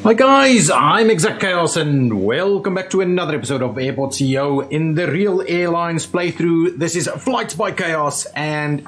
Hi guys, I'm ExactChaos and welcome back to another episode of Airport CEO in the Real Airlines playthrough. This is Flights by Chaos, and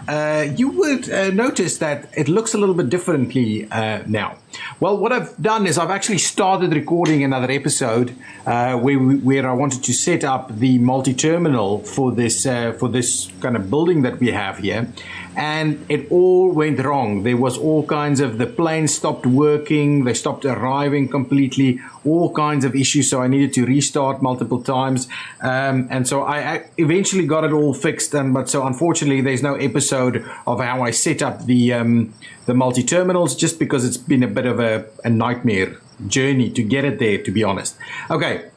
you would notice that it looks a little bit differently now. Well, what I've done is I've actually started recording another episode where I wanted to set up the multi-terminal for this kind of building that we have here. And it all went wrong. There was all kinds of, the planes stopped working, they stopped arriving completely, all kinds of issues. So I needed to restart multiple times. And so I eventually got it all fixed. But so unfortunately, there's no episode of how I set up the multi-terminals, just because it's been a bit of a nightmare journey to get it there, to be honest. Okay.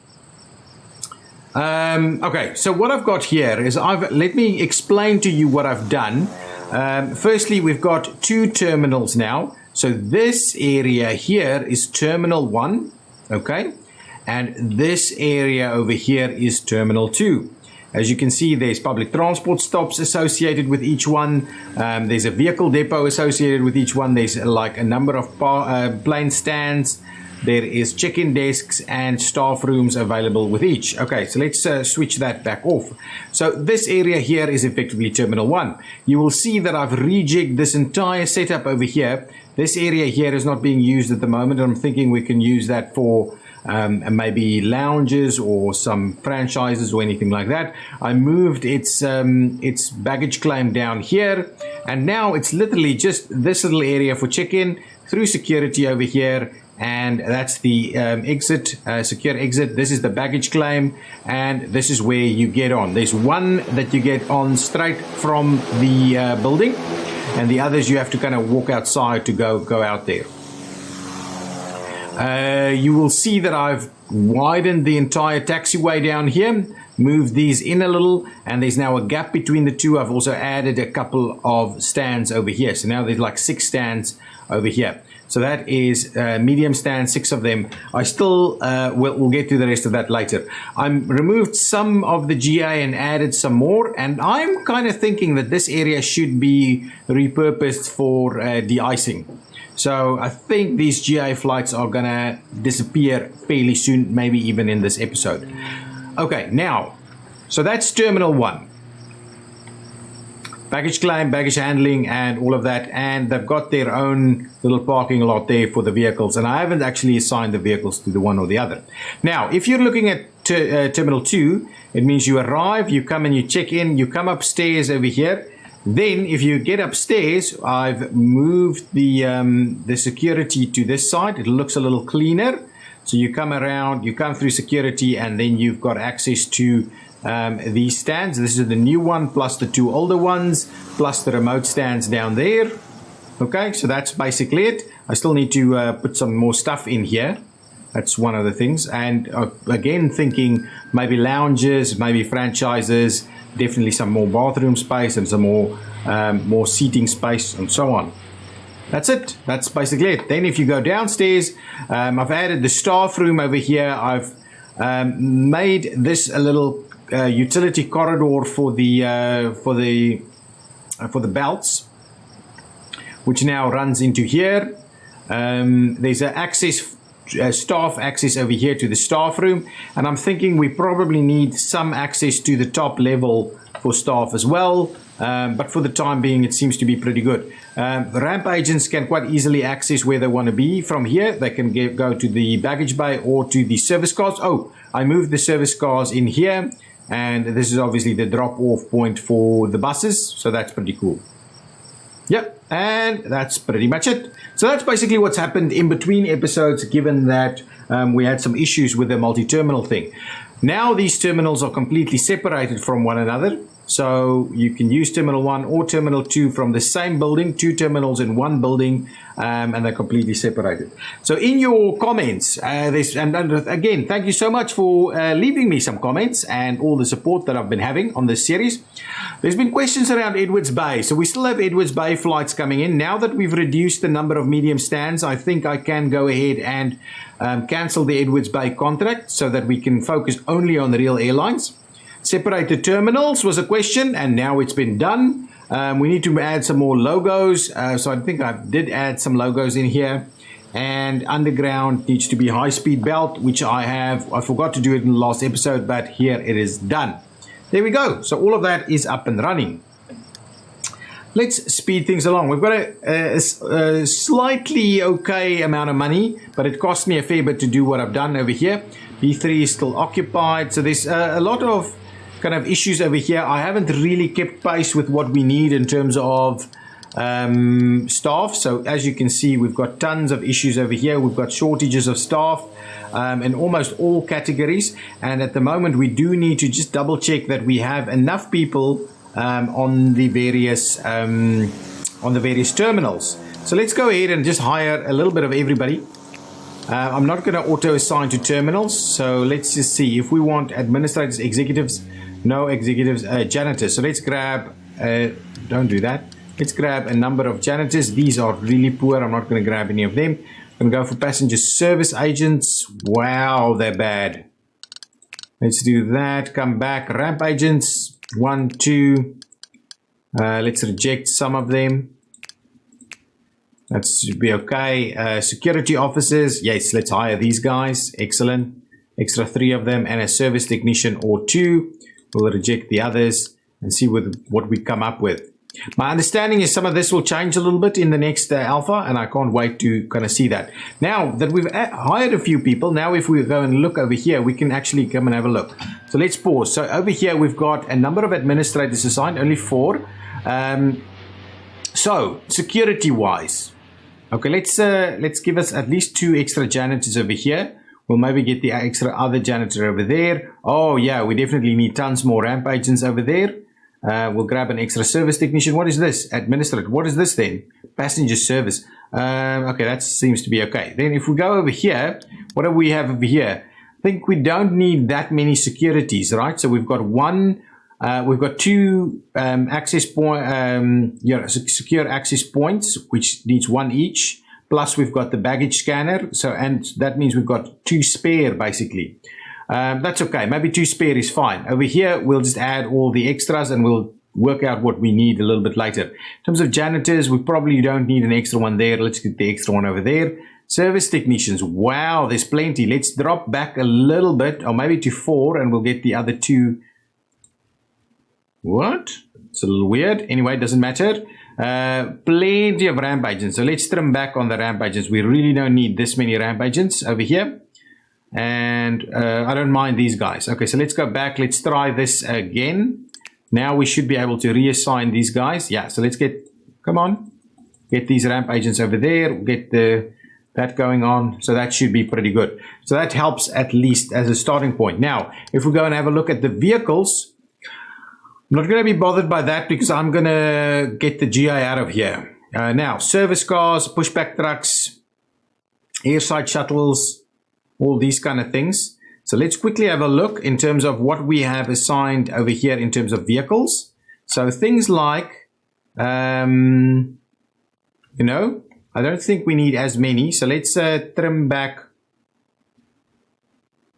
Okay, so what I've got here is let me explain to you what I've done. Firstly, we've got two terminals now. So this area here is Terminal 1, okay? And this area over here is Terminal 2. As you can see, there's public transport stops associated with each one. There's a vehicle depot associated with each one. There's like a number of plane stands. There is check-in desks and staff rooms available with each. Okay, so let's switch that back off. So this area here is effectively Terminal 1. You will see that I've rejigged this entire setup over here. This area here is not being used at the moment. I'm thinking we can use that for maybe lounges or some franchises or anything like that. I moved its baggage claim down here, and now it's literally just this little area for check-in, through security over here. And that's the exit, secure exit. This is the baggage claim, and this is where you get on. There's one that you get on straight from the building, and the others you have to kind of walk outside to go out there. You will see that I've widened the entire taxiway down here, moved these in a little, and there's now a gap between the two. I've also added a couple of stands over here. So now there's like 6 stands over here. So that is medium stand, 6 of them. I still we'll get to the rest of that later. I removed some of the GA and added some more, and I'm kind of thinking that this area should be repurposed for de-icing. So I think these GA flights are gonna disappear fairly soon, maybe even in this episode. Okay, now, so that's Terminal 1. Baggage claim, baggage handling, and all of that, and they've got their own little parking lot there for the vehicles, and I haven't actually assigned the vehicles to the one or the other. Now, if you're looking at Terminal 2, it means you arrive, you come and you check in, you come upstairs over here. Then, if you get upstairs, I've moved the security to this side. It looks a little cleaner. So you come around, you come through security, and then you've got access to these stands. This is the new one, plus the 2 older ones, plus the remote stands down there. Okay, so that's basically it. I still need to put some more stuff in here. That's one of the things. And again, thinking maybe lounges, maybe franchises, definitely some more bathroom space and some more seating space and so on. That's it. That's basically it. Then if you go downstairs, I've added the staff room over here. I've made this a little utility corridor for the belts, which now runs into here. There's an access, staff access over here to the staff room, and I'm thinking we probably need some access to the top level for staff as well. But for the time being, it seems to be pretty good. Ramp agents can quite easily access where they want to be from here. They can go to the baggage bay or to the service cars. Oh, I moved the service cars in here, and this is obviously the drop-off point for the buses, so that's pretty cool. Yep, and that's pretty much it. So that's basically what's happened in between episodes, given that we had some issues with the multi-terminal thing. Now these terminals are completely separated from one another. So you can use Terminal 1 or Terminal 2 from the same building, 2 terminals in one building, and they're completely separated. So in your comments, and again, thank you so much for leaving me some comments and all the support that I've been having on this series. There's been questions around Edwards Bay. So we still have Edwards Bay flights coming in. Now that we've reduced the number of medium stands, I think I can go ahead and cancel the Edwards Bay contract so that we can focus only on the Real Airlines. Separated terminals was a question, and now it's been done. We need to add some more logos. So I think I did add some logos in here. and underground needs to be high-speed belt, which I forgot to do it in the last episode, but here it is done. There we go. So all of that is up and running. Let's speed things along. We've got a slightly okay amount of money, but it cost me a fair bit to do what I've done over here. B3 is still occupied, so there's a lot of kind of issues over here. I haven't really kept pace with what we need in terms of staff. So as you can see, we've got tons of issues over here. We've got shortages of staff in almost all categories, and at the moment we do need to just double check that we have enough people on the various terminals. So let's go ahead and just hire a little bit of everybody. I'm not going to auto assign to terminals, so let's just see if we want administrators, executives, no executives, janitors. So let's grab don't do that. Let's grab a number of janitors. These are really poor. I'm not going to grab any of them. I'm going to go for passenger service agents. Wow, they're bad. Let's do that. Come back. Ramp agents. 1, 2. Let's reject some of them. That should be okay. Security officers. Yes, let's hire these guys. Excellent. Extra 3 of them and a service technician or 2. We'll reject the others and see what we come up with. My understanding is some of this will change a little bit in the next alpha, and I can't wait to kind of see that. Now that we've hired a few people, now if we go and look over here, we can actually come and have a look. So let's pause. So over here we've got a number of administrators assigned, only 4. So security wise, okay, let's give us at least 2 extra janitors over here. We'll maybe get the extra other janitor over there. Oh yeah, we definitely need tons more ramp agents over there. We'll grab an extra service technician. What is this? Administrator. What is this then? Passenger service. Okay, that seems to be okay. Then if we go over here, what do we have over here? I think we don't need that many securities, right? So we've got we've got 2 access point, secure access points, which needs 1 each. Plus we've got the baggage scanner. So, and that means we've got 2 spare basically. That's okay. Maybe 2 spare is fine. Over here, we'll just add all the extras and we'll work out what we need a little bit later. In terms of janitors, we probably don't need an extra one there. Let's get the extra one over there. Service technicians. Wow, there's plenty. Let's drop back a little bit, or maybe to 4, and we'll get the other 2. What? It's a little weird. Anyway, it doesn't matter. Plenty of ramp agents. So let's trim back on the ramp agents. We really don't need this many ramp agents over here. And I don't mind these guys. Okay, so let's go back. Let's try this again. Now we should be able to reassign these guys. Yeah, so let's come on, get these ramp agents over there. Get that going on. So that should be pretty good. So that helps at least as a starting point. Now, if we go and have a look at the vehicles, I'm not going to be bothered by that because I'm going to get the GI out of here. Now, service cars, pushback trucks, airside shuttles, all these kind of things. So let's quickly have a look in terms of what we have assigned over here in terms of vehicles. So things like, I don't think we need as many. So let's trim back.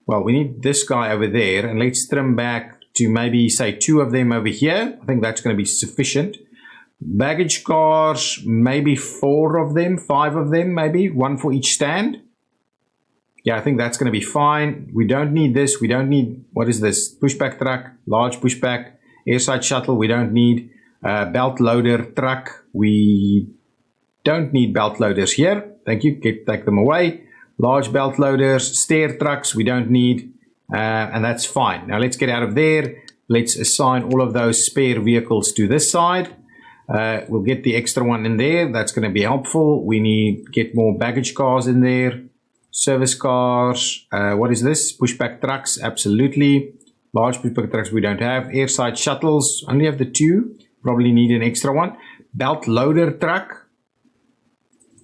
Well, we need this guy over there, and let's trim back to maybe say 2 of them over here. I think that's going to be sufficient. Baggage cars, maybe 4 of them, 5 of them, maybe 1 for each stand. Yeah, I think that's going to be fine. We don't need this. We don't need, what is this? Pushback truck, large pushback, airside shuttle. We don't need belt loader truck. We don't need belt loaders here. Thank you. Take them away. Large belt loaders, stair trucks. We don't need, and that's fine. Now let's get out of there. Let's assign all of those spare vehicles to this side. We'll get the extra one in there. That's going to be helpful. We get more baggage cars in there. Service cars, what is this? Pushback trucks, absolutely. Large pushback trucks we don't have. Airside shuttles, only have the 2. Probably need an extra one. Belt loader truck.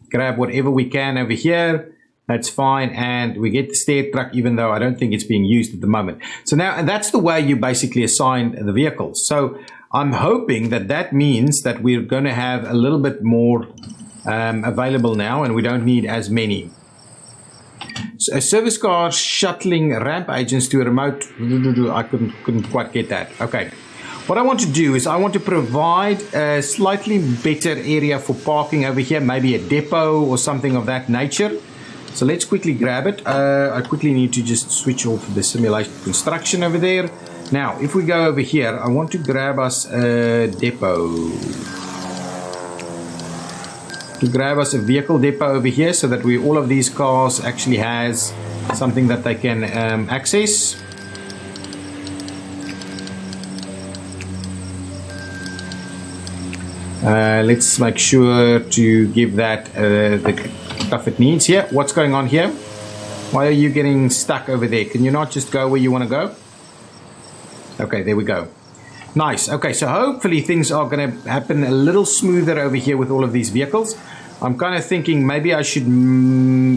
Grab whatever we can over here. That's fine. And we get the stair truck, even though I don't think it's being used at the moment. So now, and that's the way you basically assign the vehicles. So I'm hoping that means that we're going to have a little bit more available now, and we don't need as many. So a service car shuttling ramp agents to a remote. I couldn't quite get that. Okay. What I want to do is I want to provide a slightly better area for parking over here, maybe a depot or something of that nature. So let's quickly grab it. I quickly need to just switch off the simulation construction over there. Now, if we go over here, I want to grab us a depot. To grab us a vehicle depot over here so that all of these cars actually has something that they can access. Let's make sure to give that the stuff it needs here. What's going on here? Why are you getting stuck over there? Can you not just go where you want to go? Okay, there we go. Nice. Okay, so hopefully things are going to happen a little smoother over here with all of these vehicles. I'm kind of thinking maybe I should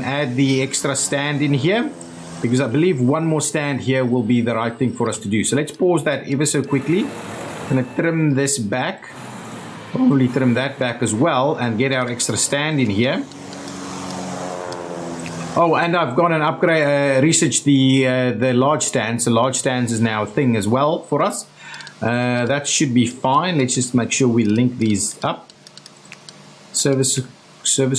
add the extra stand in here, because I believe one more stand here will be the right thing for us to do. So let's pause that ever so quickly. I'm going to trim this back. Probably trim that back as well and get our extra stand in here. Oh, and I've gone and upgrade, researched the large stands. The large stands is now a thing as well for us. That should be fine. Let's just make sure we link these up. Service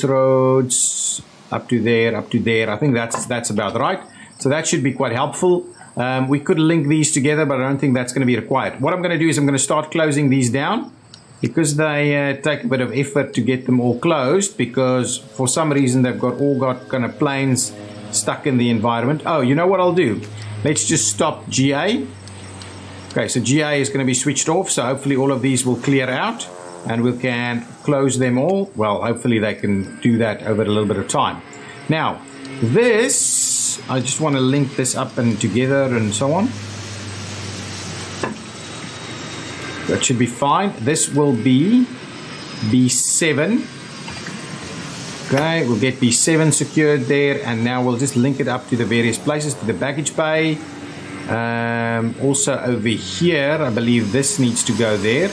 roads up to there, up to there. I think that's about right. So that should be quite helpful. We could link these together, but I don't think that's going to be required. What I'm going to do is I'm going to start closing these down, because they take a bit of effort to get them all closed, because for some reason they've all got kind of planes stuck in the environment. Oh, you know what I'll do? Let's just stop GA. Okay, so GA is going to be switched off, so hopefully all of these will clear out and we can close them all. Well, hopefully they can do that over a little bit of time. Now, this, I just want to link this up and together and so on. That should be fine. This will be B7. Okay, we'll get B7 secured there, and now we'll just link it up to the various places, to the baggage bay. Also over here, I believe this needs to go there.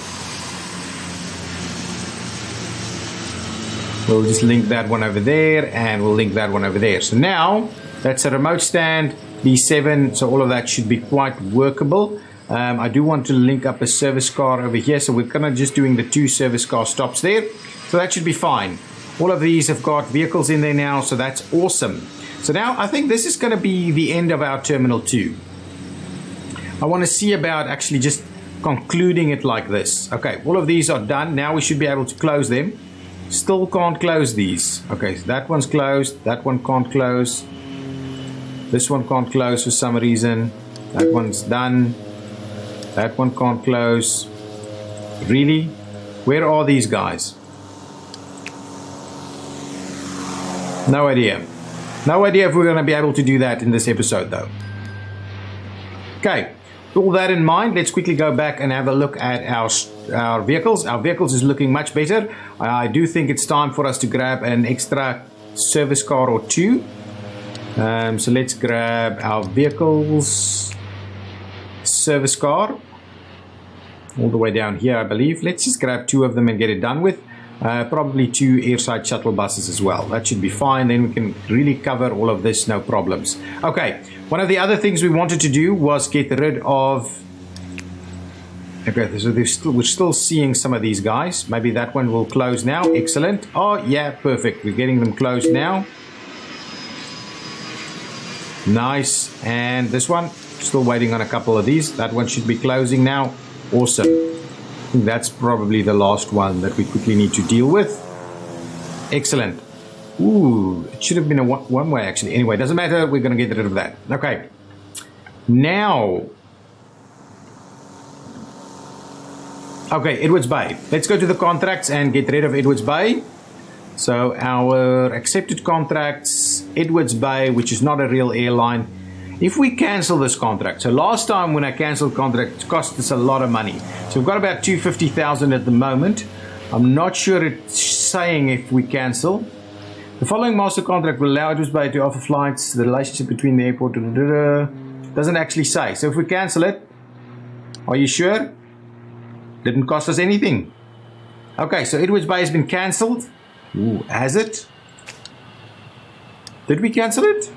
We'll just link that one over there, and we'll link that one over there. So now, that's a remote stand, B7, so all of that should be quite workable. I do want to link up a service car over here, so we're kind of just doing the 2 service car stops there. So that should be fine. All of these have got vehicles in there now, so that's awesome. So now I think this is going to be the end of our Terminal 2. I want to see about actually just concluding it like this. Okay, all of these are done. Now we should be able to close them. Still can't close these. Okay, so that one's closed. That one can't close. This one can't close for some reason. That one's done. That one can't close. Really? Where are these guys? No idea. No idea if we're going to be able to do that in this episode though. Okay, with all that in mind, let's quickly go back and have a look at our vehicles. Our vehicles is looking much better. I do think it's time for us to grab an extra service car or 2. So let's grab our vehicles. Service car all the way down here, I believe. Let's just grab 2 of them and get it done with. Probably 2 airside shuttle buses as well. That should be fine. Then we can really cover all of this, no problems. Okay, one of the other things we wanted to do was get rid of... Okay, so we're still seeing some of these guys. Maybe that one will close now. Excellent. Oh yeah, perfect. We're getting them closed now. Nice. And this one, still waiting on a couple of these. That one should be closing now. Awesome. I think that's probably the last one that we quickly need to deal with. Excellent. Ooh, it should have been a one way actually. Anyway, doesn't matter. We're going to get rid of that. Okay. Now. Okay, Edwards Bay. Let's go to the contracts and get rid of Edwards Bay. So our accepted contracts, Edwards Bay, which is not a real airline. If we cancel this contract, so last time when I canceled contract, it cost us a lot of money. So we've got about 250,000 at the moment. I'm not sure it's saying if we cancel. The following master contract will allow Edwards Bay to offer flights, the relationship between the airport, doesn't actually say. So if we cancel it, are you sure? Didn't cost us anything. Okay, so Edwards Bay has been cancelled. Ooh, has it? Did we cancel it?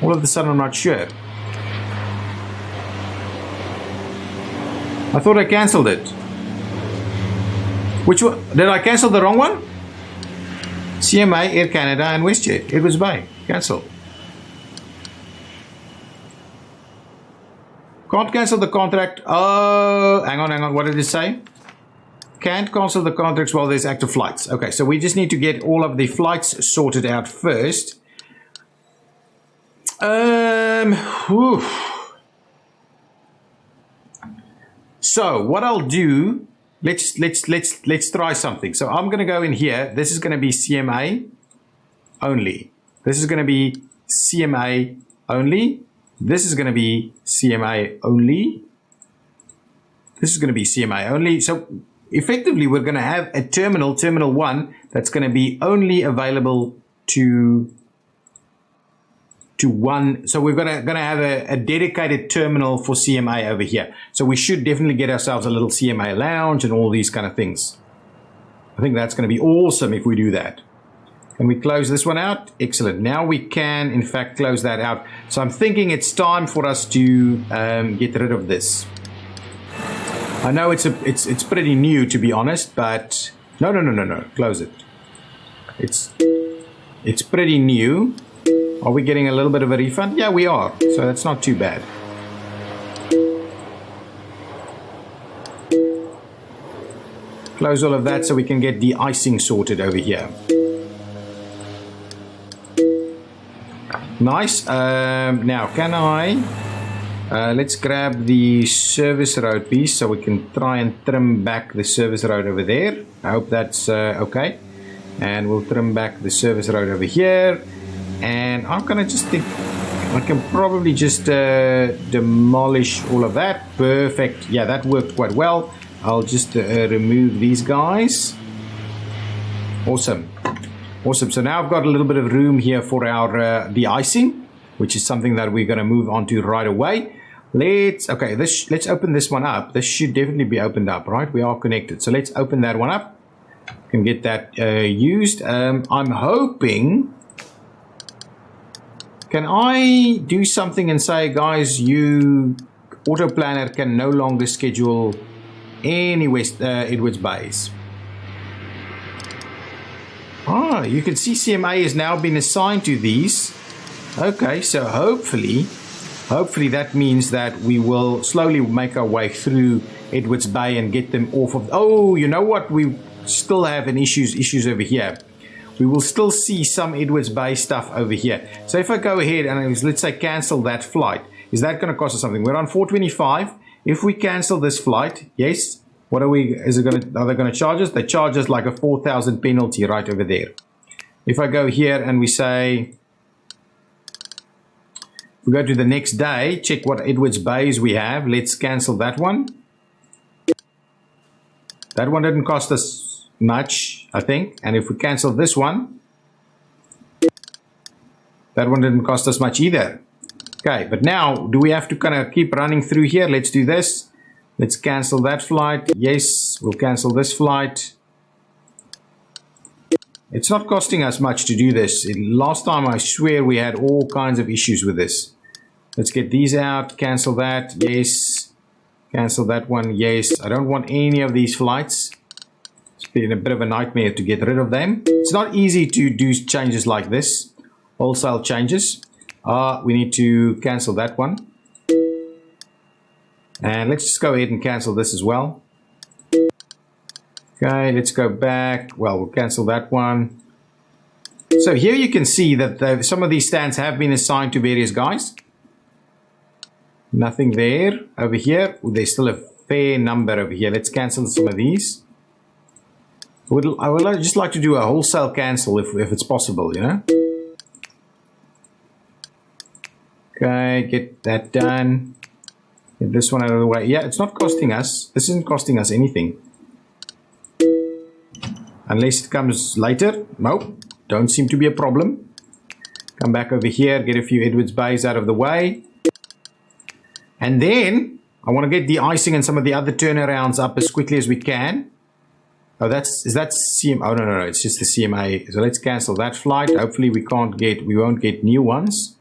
All of a sudden, I'm not sure. I thought I cancelled it. Which one? Did I cancel the wrong one? CMA, Air Canada, and WestJet. Edwards Bay. Cancel. Can't cancel the contract. Oh, hang on. What did it say? Can't cancel the contracts while there's active flights. Okay, so we just need to get all of the flights sorted out first. Whew. So what I'll do, let's try something. So I'm going to go in here. This is going to be CMA only. This is going to be CMA only. This is going to be CMA only. This is going to be CMA only. So effectively, we're going to have a terminal 1, that's going to be only available to one. So we're going to have a dedicated terminal for CMA over here. So we should definitely get ourselves a little CMA lounge and all these kind of things. I think that's going to be awesome if we do that. Can we close this one out? Excellent. Now we can, in fact, close that out. So I'm thinking it's time for us to get rid of this. I know it's pretty new, to be honest, but no. Close it. It's pretty new. Are we getting a little bit of a refund? Yeah, we are. So that's not too bad. Close all of that so we can get de-icing sorted over here. Nice. Now, can I... let's grab the service road piece so we can try and trim back the service road over there. I hope that's okay. And we'll trim back the service road over here. And I'm going to just think I can probably just demolish all of that. Perfect. Yeah, that worked quite well. I'll just remove these guys. Awesome. Awesome. So now I've got a little bit of room here for our de-icing, which is something that we're going to move on to right away. Let's open this one up. This should definitely be opened up, right? We are connected. So let's open that one up. Can get that used. I'm hoping... Can I do something and say, guys, you auto planner can no longer schedule any Edwards Bays? Ah, you can see CMA has now been assigned to these. Okay, so hopefully that means that we will slowly make our way through Edwards Bay and get them off of... Oh, you know what? We still have issues over here. We will still see some Edwards Bay stuff over here. So if I go ahead and let's say cancel that flight, is that going to cost us something? We're on 425. If we cancel this flight, yes, what are we? Are they going to charge us? They charge us like a 4,000 penalty right over there. If I go here and we say, we go to the next day, check what Edwards Bays we have. Let's cancel that one. That one didn't cost us much, I think. And if we cancel this one, that one didn't cost us much either. Okay, but now do we have to kind of keep running through here? Let's do this. Let's cancel that flight. Yes, we'll cancel this flight. It's not costing us much to do this. Last time I swear we had all kinds of issues with this. Let's get these out. Cancel that. Yes. Cancel that one. Yes. I don't want any of these flights. It's been a bit of a nightmare to get rid of them. It's not easy to do changes like this. Wholesale changes. We need to cancel that one. And let's just go ahead and cancel this as well. Okay, let's go back. Well, we'll cancel that one. So here you can see that some of these stands have been assigned to various guys. Nothing there. Over here, there's still a fair number over here. Let's cancel some of these. I would just like to do a wholesale cancel if it's possible, you know. Okay, get that done. Get this one out of the way. Yeah, it's not costing us. This isn't costing us anything. Unless it comes later. Nope, don't seem to be a problem. Come back over here, get a few Edwards Bays out of the way. And then I want to get the icing and some of the other turnarounds up as quickly as we can. Oh, is that CMA? Oh, no, it's just the CMA. So let's cancel that flight. Hopefully we won't get new ones.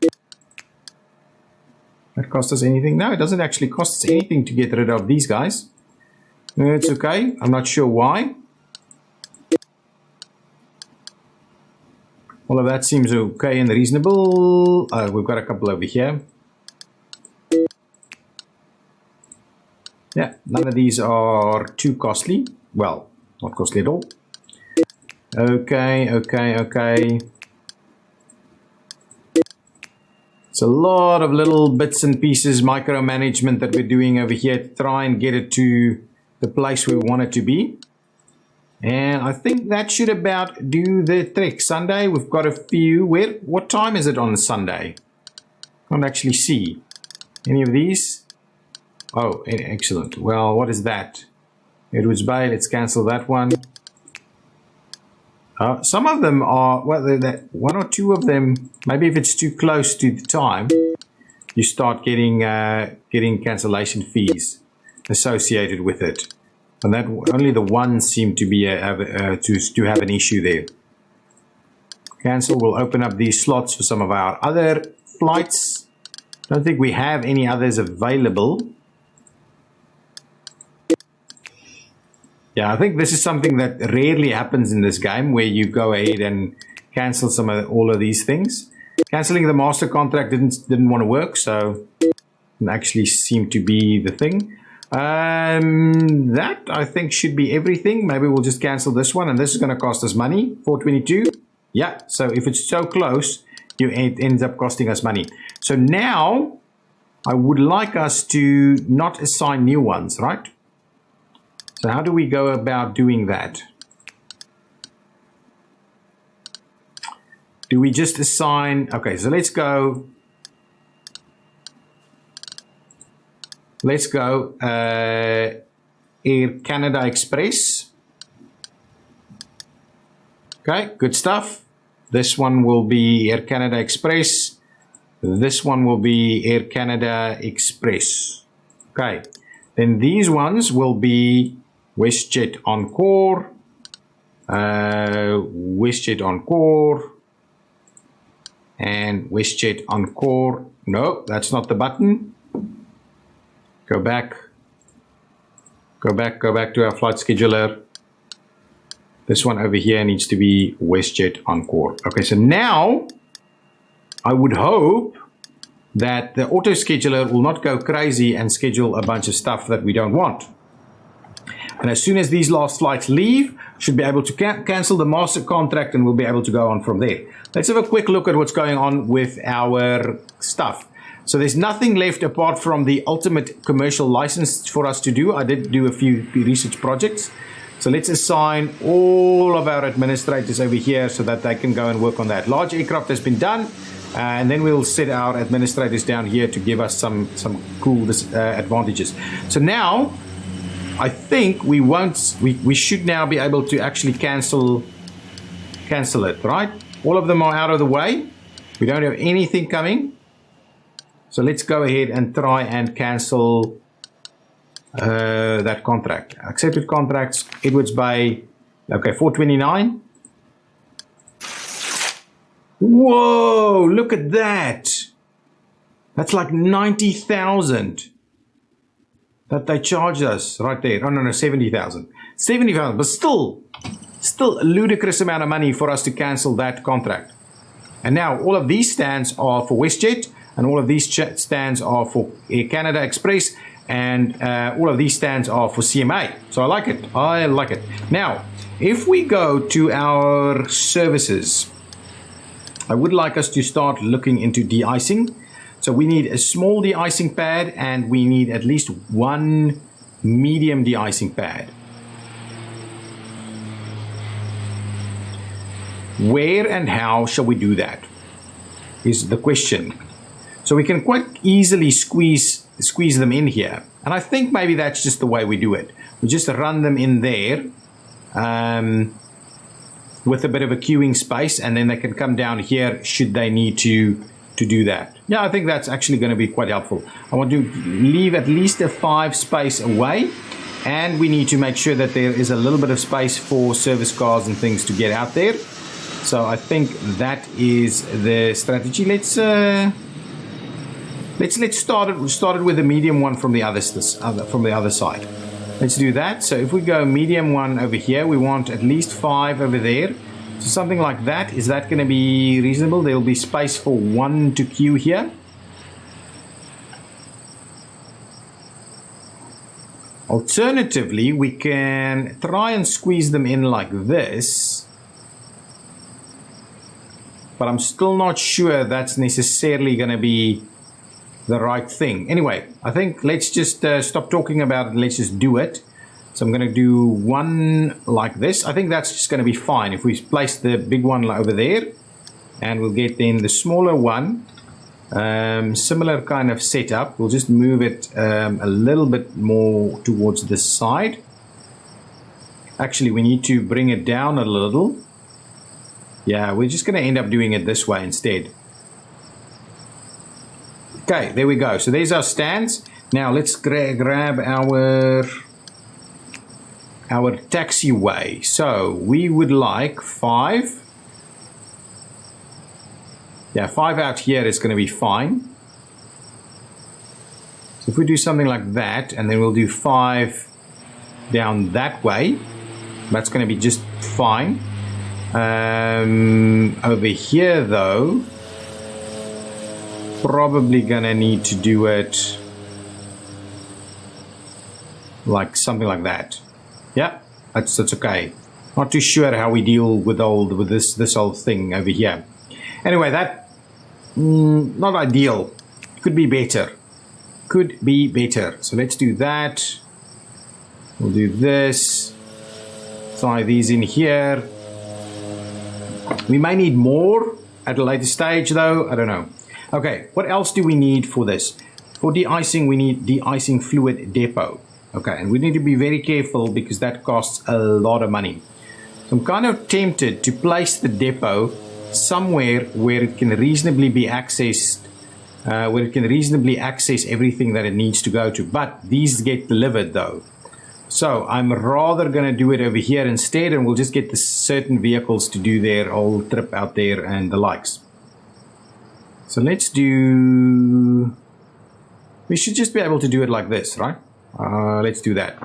That cost us anything? No, it doesn't actually cost us anything to get rid of these guys. It's okay. I'm not sure why. All of that seems okay and reasonable. We've got a couple over here. Yeah, none of these are too costly. Well, not costly at all. Okay. It's a lot of little bits and pieces, micromanagement that we're doing over here to try and get it to the place we want it to be. And I think that should about do the trick. Sunday, we've got a few. What time is it on Sunday? Can't actually see. Any of these? Oh, excellent. Well, what is that? Edwards Bay, let's cancel that one. Some of them are, well, one or two of them, maybe if it's too close to the time, you start getting cancellation fees associated with it. And that only the ones seem to be to have an issue there. Cancel will open up these slots for some of our other flights. Don't think we have any others available. Yeah, I think this is something that rarely happens in this game, where you go ahead and cancel all of these things. Canceling the master contract didn't want to work, so it actually seemed to be the thing. That I think should be everything. Maybe we'll just cancel this one, and this is going to cost us money. 422. Yeah, so if it's so close, it ends up costing us money. So now I would like us to not assign new ones, right? So how do we go about doing that? Do we just assign? Okay, so let's go. Air Canada Express. Okay, good stuff. This one will be Air Canada Express. This one will be Air Canada Express. Okay, then these ones will be WestJet Encore, WestJet Encore, and WestJet Encore. No, that's not the button. Go back to our flight scheduler. This one over here needs to be WestJet Encore. Okay, so now I would hope that the auto scheduler will not go crazy and schedule a bunch of stuff that we don't want. And as soon as these last flights leave, should be able to cancel the master contract, and we'll be able to go on from there. Let's have a quick look at what's going on with our stuff. So there's nothing left apart from the ultimate commercial license for us to do. I did do a few research projects. So let's assign all of our administrators over here so that they can go and work on that. Large aircraft has been done. And then we'll set our administrators down here to give us some cool advantages. So now, I think we should now be able to actually cancel it, right? All of them are out of the way. We don't have anything coming. So let's go ahead and try and cancel that contract. Accepted contracts, Edwards Bay, okay, 429. Whoa, look at that. That's like 90,000 that they charged us right there. Oh, no, 70,000. 70,000, but still a ludicrous amount of money for us to cancel that contract. And now all of these stands are for WestJet, and all of these stands are for Air Canada Express, and all of these stands are for CMA. So I like it. I like it. Now, if we go to our services, I would like us to start looking into de-icing. So we need a small de-icing pad, and we need at least one medium de-icing pad. Where and how shall we do that is the question. So we can quite easily squeeze them in here. And I think maybe that's just the way we do it. We just run them in there. With a bit of a queuing space, and then they can come down here should they need to do that. Yeah, I think that's actually going to be quite helpful. I want to leave at least a 5 space away, and we need to make sure that there is a little bit of space for service cars and things to get out there. So I think that is the strategy. Let's start it with the medium one from the other side. Let's do that. So if we go medium one over here, we want at least 5 over there. So something like that. Is that going to be reasonable? There will be space for one to queue here. Alternatively, we can try and squeeze them in like this. But I'm still not sure that's necessarily going to be the right thing. Anyway, I think let's just stop talking about it. Let's just do it. So I'm going to do one like this. I think that's just going to be fine. If we place the big one over there, and we'll get then the smaller one, similar kind of setup. We'll just move it a little bit more towards this side. Actually, we need to bring it down a little. Yeah, we're just going to end up doing it this way instead. Okay, there we go. So there's our stands. Now let's grab our taxiway. So we would like 5. Yeah, 5 out here is going to be fine. So if we do something like that, and then we'll do 5 down that way, that's going to be just fine. Over here though, probably gonna need to do it like something like that. Yeah, that's okay. Not too sure how we deal with this whole thing over here. Anyway, that not ideal. Could be better. Could be better. So let's do that. We'll do this. Tie these in here. We may need more at a later stage though. I don't know. Okay, what else do we need for this? For de-icing, we need de-icing fluid depot. Okay, and we need to be very careful because that costs a lot of money. So I'm kind of tempted to place the depot somewhere where it can reasonably be accessed, where it can reasonably access everything that it needs to go to. But these get delivered though. So I'm rather going to do it over here instead, and we'll just get the certain vehicles to do their whole trip out there and the likes. So let's do... We should just be able to do it like this, right? Let's do that.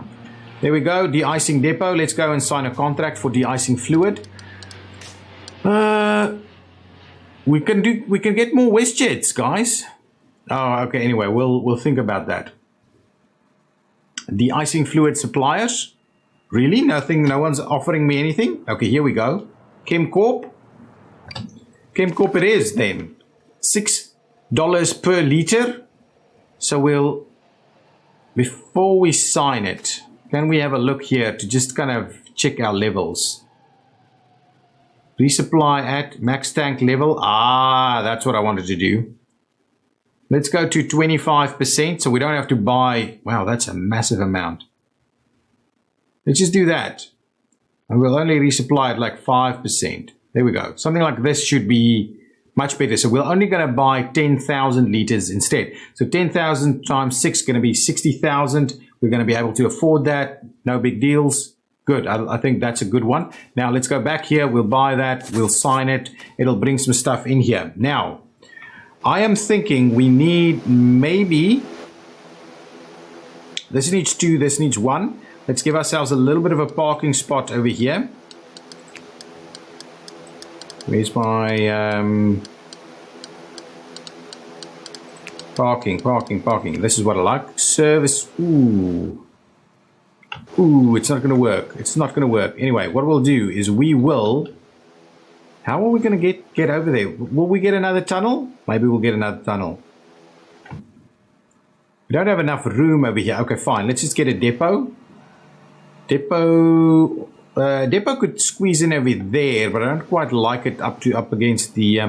There we go, de-icing depot. Let's go and sign a contract for de-icing fluid. We can get more WestJets, guys. Oh, okay. Anyway, we'll think about that. De-icing fluid suppliers. Really? Nothing? No one's offering me anything? Okay, here we go. ChemCorp. ChemCorp it is then. $6 per liter. So we'll, before we sign it, can we have a look here to just kind of check our levels? Resupply at max tank level. Ah, that's what I wanted to do. Let's go to 25% so we don't have to buy. Wow, that's a massive amount. Let's just do that. And we'll only resupply at like 5%. There we go. Something like this should be much better. So we're only going to buy 10,000 liters instead. So 10,000 times 6 is going to be 60,000. We're going to be able to afford that. No big deals. Good. I think that's a good one. Now let's go back here. We'll buy that. We'll sign it. It'll bring some stuff in here. Now, I am thinking we need maybe, this needs 2, this needs 1. Let's give ourselves a little bit of a parking spot over here. Where's my parking. This is what I like. Service. Ooh, it's not going to work. It's not going to work. Anyway, what we'll do is we will, how are we going to get over there? Will we get another tunnel? Maybe we'll get another tunnel. We don't have enough room over here. Okay, fine. Let's just get a depot. Depot could squeeze in over there, but I don't quite like it up against the.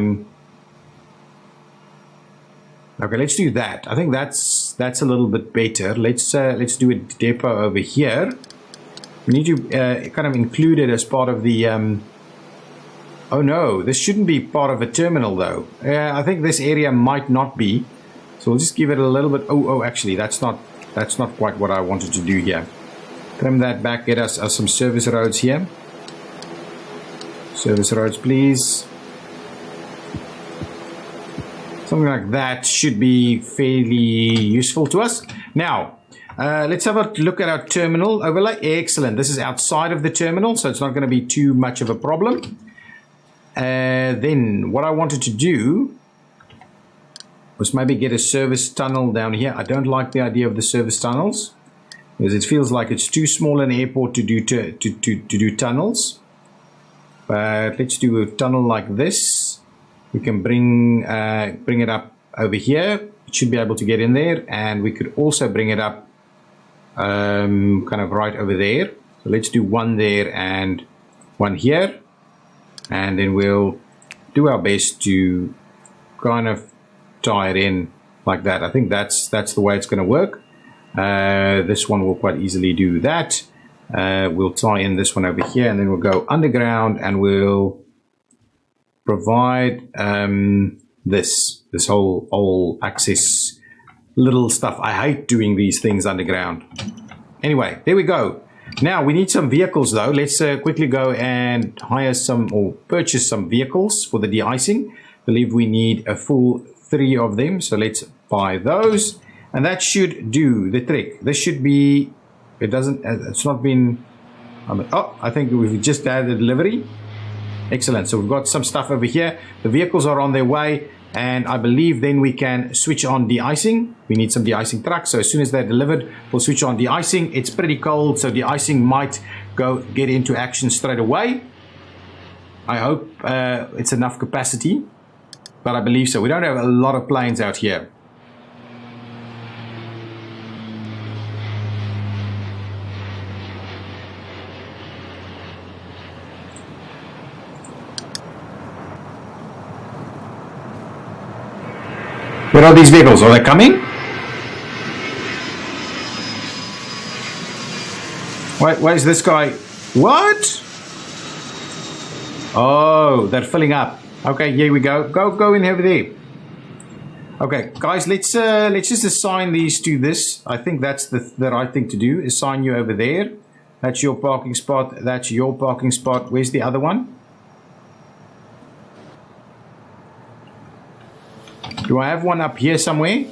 Okay, let's do that. I think that's a little bit better. Let's do a depot over here. We need to kind of include it as part of the. Oh no, this shouldn't be part of a terminal though. I think this area might not be. So we'll just give it a little bit. Oh, actually, that's not quite what I wanted to do here. Trim that back. Get us some service roads here. Service roads, please. Something like that should be fairly useful to us. Now, let's have a look at our terminal overlay. Excellent. This is outside of the terminal, so it's not going to be too much of a problem. then what I wanted to do was maybe get a service tunnel down here. I don't like the idea of the service tunnels because it feels like it's too small an airport to do to do tunnels. But let's do a tunnel like this. We can bring it up over here. It should be able to get in there, and we could also bring it up kind of right over there. So let's do one there and one here, and then we'll do our best to kind of tie it in like that. I think that's the way it's going to work. This one will quite easily do that. We'll tie in this one over here, and then we'll go underground, and we'll provide this whole access little stuff. I hate doing these things underground. Anyway, there we go. Now we need some vehicles though. Let's quickly go and hire some or purchase some vehicles for the de-icing. I believe we need a full 3 of them, so let's buy those, and that should do the trick. This should be, it's not been, oh, I think we've just added delivery. Excellent. So we've got some stuff over here. The vehicles are on their way, and I believe then we can switch on de-icing. We need some de-icing trucks, so as soon as they're delivered, we'll switch on de-icing. It's pretty cold, so de-icing might get into action straight away. I hope it's enough capacity, but I believe so. We don't have a lot of planes out here. Where are these vehicles? Are they coming? Where's this guy? What? Oh, they're filling up. Okay, here we go. Go in over there. Okay, guys, let's just assign these to this. I think that's the right thing to do. Assign you over there. That's your parking spot. That's your parking spot. Where's the other one? Do I have one up here somewhere?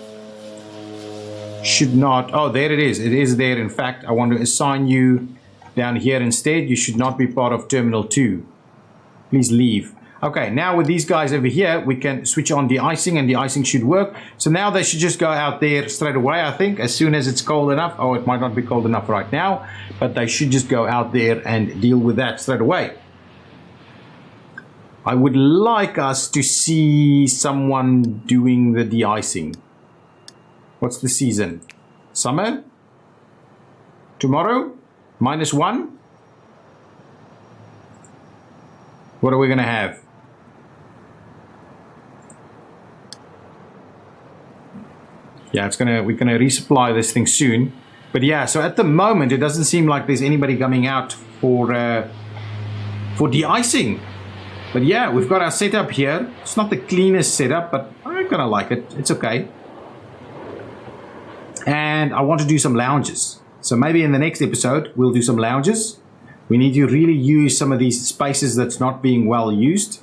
Should not. Oh, there it is. It is there. In fact, I want to assign you down here instead. You should not be part of Terminal 2. Please leave. Okay, now with these guys over here, we can switch on de-icing, and de-icing should work. So now they should just go out there straight away, I think, as soon as it's cold enough. Oh, it might not be cold enough right now, but they should just go out there and deal with that straight away. I would like us to see someone doing the de-icing. What's the season? Summer? Tomorrow? -1? What are we going to have? Yeah, we're gonna resupply this thing soon. But yeah, so at the moment it doesn't seem like there's anybody coming out for de-icing. But yeah, we've got our setup here. It's not the cleanest setup, but I kind of like it. It's okay. And I want to do some lounges. So maybe in the next episode, we'll do some lounges. We need to really use some of these spaces that's not being well used.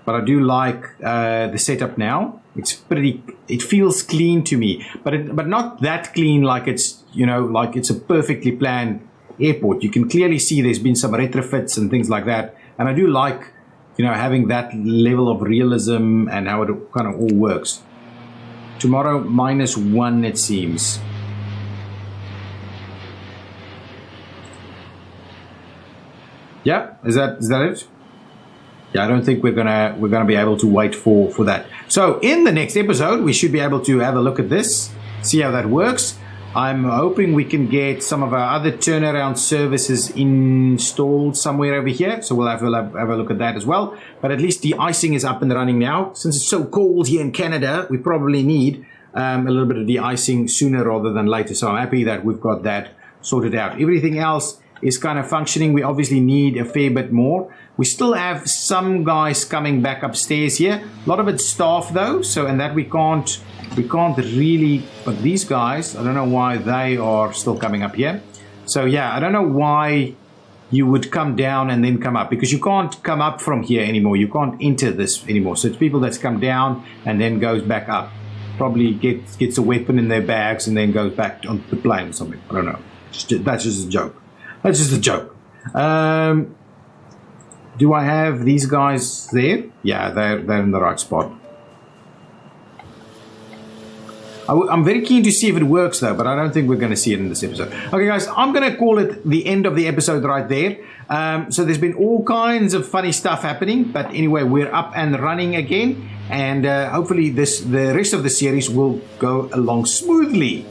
But I do like the setup now. It feels clean to me, but not that clean like it's, like it's a perfectly planned airport. You can clearly see there's been some retrofits and things like that. And I do like, having that level of realism and how it kind of all works. Tomorrow, -1, it seems. Yeah, is that it? Yeah, I don't think we're gonna be able to wait for that. So in the next episode, we should be able to have a look at this, see how that works. I'm hoping we can get some of our other turnaround services installed somewhere over here. So we'll have a look at that as well. But at least de-icing is up and running now. Since it's so cold here in Canada, we probably need a little bit of de-icing sooner rather than later. So I'm happy that we've got that sorted out. Everything else is kind of functioning. We obviously need a fair bit more. We still have some guys coming back upstairs here. A lot of it's staff though, and that we can't really, but these guys, I don't know why they are still coming up here. So yeah, I don't know why you would come down and then come up, because you can't come up from here anymore. You can't enter this anymore. So it's people that's come down and then goes back up. Probably gets a weapon in their bags and then goes back onto the plane or something. I don't know. That's just a joke. That's just a joke. Do I have these guys there? Yeah, they're in the right spot. I'm very keen to see if it works though, but I don't think we're going to see it in this episode. Okay, guys, I'm going to call it the end of the episode right there. So there's been all kinds of funny stuff happening, but anyway, we're up and running again, and hopefully the rest of the series will go along smoothly.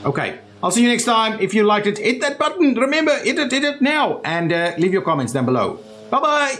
Okay, I'll see you next time. If you liked it, hit that button. Remember, hit it now, and leave your comments down below. Bye-bye.